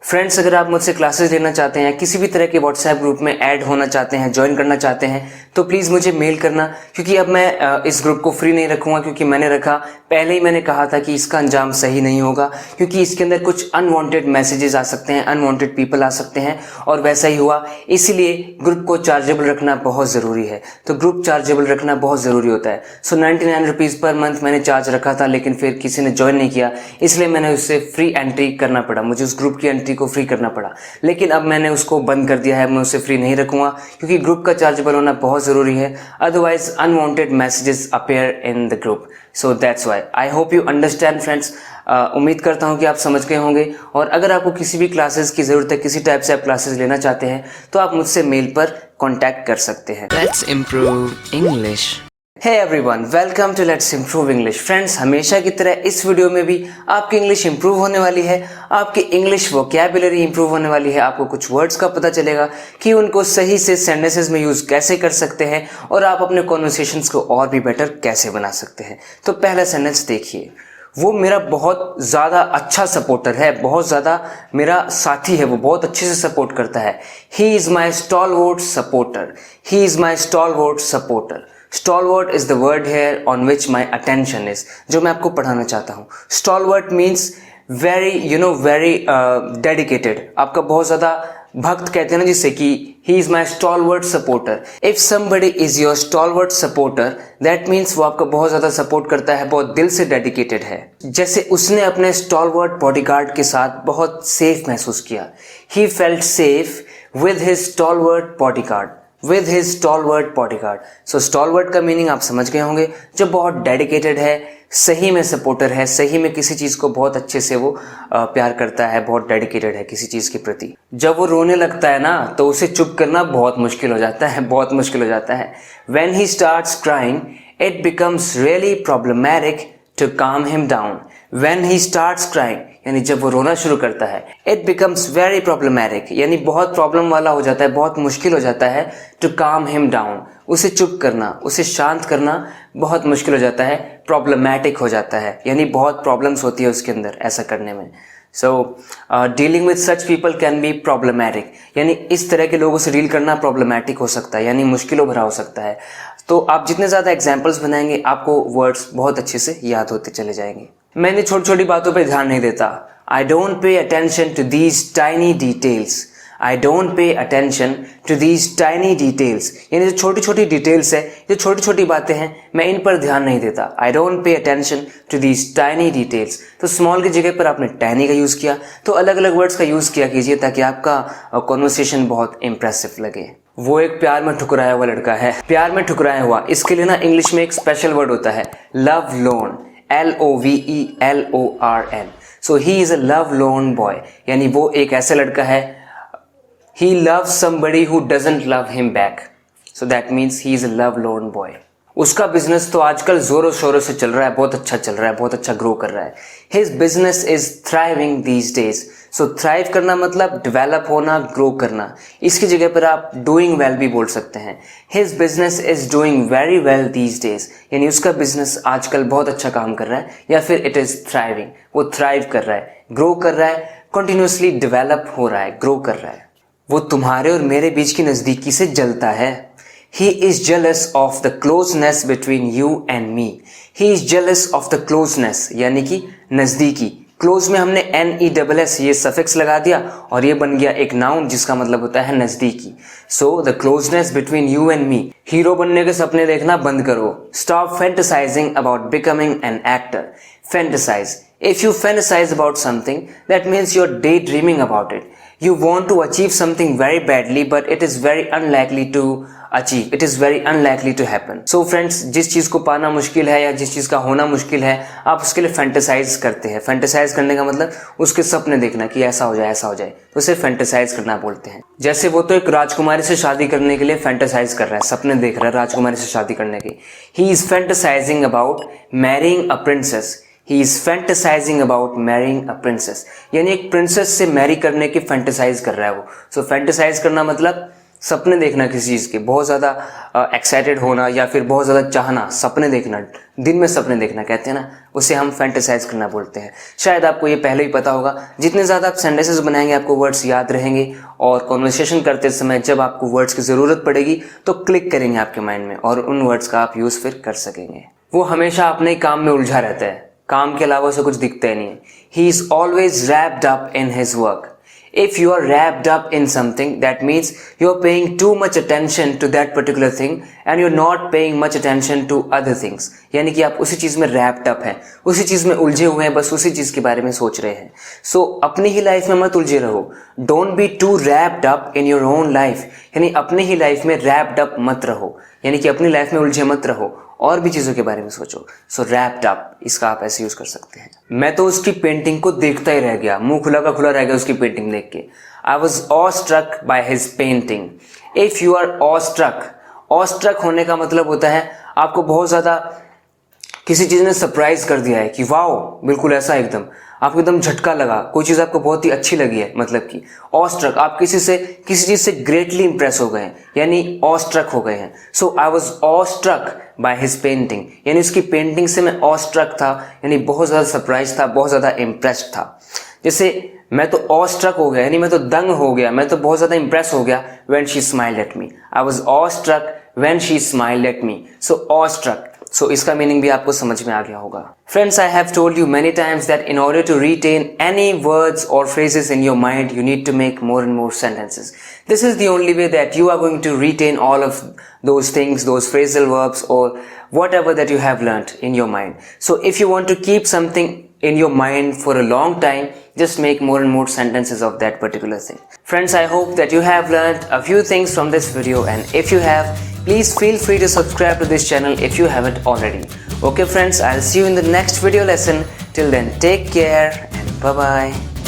Friends, अगर आप मुझसे क्लासेस लेना चाहते हैं, किसी भी तरह के व्हाट्सएप ग्रुप में ऐड होना चाहते हैं, ज्वाइन करना चाहते हैं, तो प्लीज़ मुझे मेल करना। क्योंकि अब मैं इस ग्रुप को फ्री नहीं रखूँगा, क्योंकि मैंने रखा, पहले ही मैंने कहा था कि इसका अंजाम सही नहीं होगा, क्योंकि इसके अंदर कुछ अनवांटेड मैसेजेस आ सकते हैं, अनवांटेड पीपल आ सकते हैं, और वैसा ही हुआ। इसीलिए ग्रुप को चार्जेबल रखना बहुत ज़रूरी है। तो ग्रुप चार्जेबल रखना बहुत ज़रूरी होता है। सो 99 रुपीज़ पर मंथ मैंने चार्ज रखा था, लेकिन फिर किसी ने ज्वाइन नहीं किया, इसलिए मैंने उससे फ्री एंट्री करना पड़ा, मुझे उस ग्रुप की एंट्री को फ्री करना पड़ा। लेकिन अब मैंने उसको बंद कर दिया है, मैं उसे फ्री नहीं रखूंगा, क्योंकि ग्रुप का चार्जेबल होना बहुत ज़रूरी है। Otherwise unwanted messages appear in the group. So that's why I hope you understand friends. उम्मीद करता हूं कि आप समझ गए होंगे। और अगर आपको किसी भी क्लासेस की ज़रूरत है, किसी टाइप से आप क्लासेस लेना चाहते हैं, तो आप मुझसे मेल पर कॉन्टैक्ट कर सकते हैं। Let's improve English. Hey everyone, welcome to let's improve English. Friends, हमेशा की तरह इस वीडियो में भी आपकी इंग्लिश इंप्रूव होने वाली है, आपकी इंग्लिश वोकैबुलरी इंप्रूव होने वाली है। आपको कुछ वर्ड्स का पता चलेगा कि उनको सही से सेंटेंसेस में यूज़ कैसे कर सकते हैं, और आप अपने कॉन्वर्सेशंस को और भी बेटर कैसे बना सकते हैं। तो पहला सेंटेंस देखिए, वो मेरा बहुत ज़्यादा अच्छा सपोर्टर है, बहुत ज़्यादा मेरा साथी है, वो बहुत अच्छे से सपोर्ट करता है। He is my stalwart supporter. He is my stalwart supporter. Stalwart is the word hair on which my attention is, जो मैं आपको पढ़ाना चाहता हूँ। Stalwart means very very dedicated, आपका बहुत ज़्यादा भक्त कहते हैं ना जिससे, कि he is my stalwart supporter. If somebody is your stalwart supporter, that means वो आपका बहुत ज़्यादा सपोर्ट करता है, बहुत दिल से डेडिकेटेड है। जैसे उसने अपने स्टॉलवर्ट बॉडीगार्ड के साथ बहुत सेफ महसूस किया। He felt safe with his stalwart bodyguard. With his stalwart bodyguard. So stalwart का मीनिंग आप समझ गए होंगे, जो बहुत डेडिकेटेड है, सही में सपोर्टर है, सही में किसी चीज़ को बहुत अच्छे से वो प्यार करता है, बहुत डेडिकेटेड है किसी चीज़ के प्रति। जब वो रोने लगता है ना, तो उसे चुप करना बहुत मुश्किल हो जाता है, बहुत मुश्किल हो जाता है। When he starts crying, it becomes really problematic to calm him down. When he starts crying, यानी जब वो रोना शुरू करता है, it becomes very problematic, यानी बहुत प्रॉब्लम वाला हो जाता है, बहुत मुश्किल हो जाता है, to calm him down, उसे चुप करना, उसे शांत करना बहुत मुश्किल हो जाता है, प्रॉब्लमैटिक हो जाता है, यानी बहुत प्रॉब्लम्स होती है उसके अंदर ऐसा करने में। So dealing with such people can be problematic, यानी इस तरह के लोगों से डील करना प्रॉब्लमैटिक हो सकता है, यानी मुश्किलों भरा हो सकता है। तो आप जितने ज़्यादा एग्जाम्पल्स बनाएंगे, आपको वर्ड्स बहुत अच्छे से याद होते चले जाएंगे। मैं इन छोटी छोटी बातों पे ध्यान नहीं देता। I don't pay attention to these tiny details. I don't pay attention to these tiny details, यानी जो छोटी छोटी डिटेल्स है, जो छोटी छोटी बातें हैं, मैं इन पर ध्यान नहीं देता। I don't pay attention to these tiny details. तो स्मॉल की जगह पर आपने टाइनी का यूज़ किया, तो अलग अलग वर्ड्स का यूज़ किया कीजिए, ताकि आपका कॉन्वर्सेशन बहुत इंप्रेसिव लगे। वो एक प्यार में ठुकराया हुआ लड़का है। प्यार में ठुकराया हुआ, इसके लिए ना इंग्लिश में एक स्पेशल वर्ड होता है, love loan. LOVELORN। So he is a love loan boy, यानी वो एक ऐसा लड़का है, he loves somebody who doesn't love him back. So that means he is a love lone boy. उसका बिजनेस तो आजकल जोरों शोरों से चल रहा है, बहुत अच्छा चल रहा है, बहुत अच्छा ग्रो कर रहा है। His business is thriving these days. So thrive करना मतलब डेवलप होना, ग्रो करना। इसकी जगह पर आप doing well भी बोल सकते हैं। His business is doing very well these days, यानी उसका बिजनेस आजकल बहुत अच्छा काम कर रहा है, या फिर it is thriving, वो thrive कर रहा है, ग्रो कर रहा है, कंटिन्यूसली डेवलप हो रहा है, ग्रो कर रहा है। वो तुम्हारे और मेरे बीच की नज़दीकी से जलता है। He is jealous of the closeness between you and me. He is jealous of the closeness, यानी कि नज़दीकी। क्लोज में हमने NESS ये सफिक्स लगा दिया, और ये बन गया एक नाउन जिसका मतलब होता है नज़दीकी। So the closeness between you and me. Hero बनने के सपने देखना बंद करो। Stop fantasizing about becoming an actor. Fantasize. If you fantasize about something, that means you're daydreaming about it. You want to achieve something very badly, but it is very unlikely to achieve. It is very unlikely to happen. So friends, जिस चीज़ को पाना मुश्किल है या जिस चीज़ का होना मुश्किल है, आप उसके लिए फैंटेसाइज करते हैं। फैंटेसाइज करने का मतलब उसके सपने देखना कि ऐसा हो जाए, ऐसा हो जाए, तो उसे फैंटेसाइज करना बोलते हैं। जैसे वो तो एक राजकुमारी से शादी करने के लिए फैंटेसाइज कर रहा है, सपने देख रहा है राजकुमारी से शादी करने के। He is fantasizing about marrying a princess. He is fantasizing about marrying a princess, यानी एक प्रिंसेस से मैरी करने की फैंटेसाइज कर रहा है वो। सो फैंटेसाइज करना मतलब सपने देखना किसी चीज़ के, बहुत ज़्यादा एक्साइटेड होना या फिर बहुत ज़्यादा चाहना, सपने देखना, दिन में सपने देखना कहते हैं ना, उसे हम फैंटेसाइज करना बोलते हैं। शायद आपको ये पहले ही पता होगा। जितने ज़्यादा आप सेंटेंसेस बनाएंगे आपको वर्ड्स याद रहेंगे और कॉन्वर्सेशन करते समय जब आपको वर्ड्स की ज़रूरत पड़ेगी तो क्लिक करेंगे आपके माइंड में और उन वर्ड्स का आप यूज़ फिर कर सकेंगे। वो हमेशा अपने काम में उलझा रहता है, काम के अलावा उसे कुछ दिखता ही नहीं है। He is always wrapped up in his work. If you are wrapped up in something, that means you are paying too much attention to that particular thing and you're not paying much attention to other things. यानी कि आप उसी चीज़ में wrapped up हैं, उसी चीज़ में उलझे हुए हैं, बस उसी चीज़ के बारे में सोच रहे हैं। So अपनी ही लाइफ में मत उलझे रहो। Don't be too wrapped up in your own life. यानी अपनी ही लाइफ में wrapped up मत रहो, यानी कि अपनी लाइफ में उलझे मत रहो, और भी चीज़ों के बारे में सोचो। सो रैप्ड अप, इसका आप ऐसे यूज़ कर सकते हैं। मैं तो उसकी पेंटिंग को देखता ही रह गया, मुंह खुला का खुला रह गया उसकी पेंटिंग देख के। I was awe struck by his painting. If you are awe struck होने का मतलब होता है आपको बहुत ज़्यादा किसी चीज़ ने सरप्राइज कर दिया है कि वाओ, बिल्कुल ऐसा एकदम आपको एकदम झटका लगा, कोई चीज़ आपको बहुत ही अच्छी लगी है, मतलब कि ऑ स्ट्रक, आप किसी चीज़ से ग्रेटली इंप्रेस हो गए हैं, यानी ऑ स्ट्रक हो गए हैं। So I was awe struck by his painting, यानी उसकी पेंटिंग से मैं ऑ स्ट्रक था, यानी बहुत ज़्यादा सरप्राइज था, बहुत ज़्यादा इम्प्रेस्ड था। जैसे मैं तो ऑ स्ट्रक हो गया, यानी मैं तो दंग हो गया, मैं तो बहुत ज़्यादा इम्प्रेस हो गया when she smiled at me. I was awe struck when she smiled at me. So awe struck, so इसका मीनिंग भी आपको समझ में आ गया होगा। Friends, I have told you many times that in order to retain any words और phrases in your mind, you need to make more and more sentences. This is the only way that you are going to retain all of those things, those phrasal verbs or whatever that you have learnt in your mind. So if you want to keep something in your mind for a long time, just make more and more sentences of that particular thing. Friends, I hope that you have learnt a few things from this video, and if you have, please feel free to subscribe to this channel if you haven't already. Okay friends, I'll see you in the next video lesson. Till then, take care and bye bye.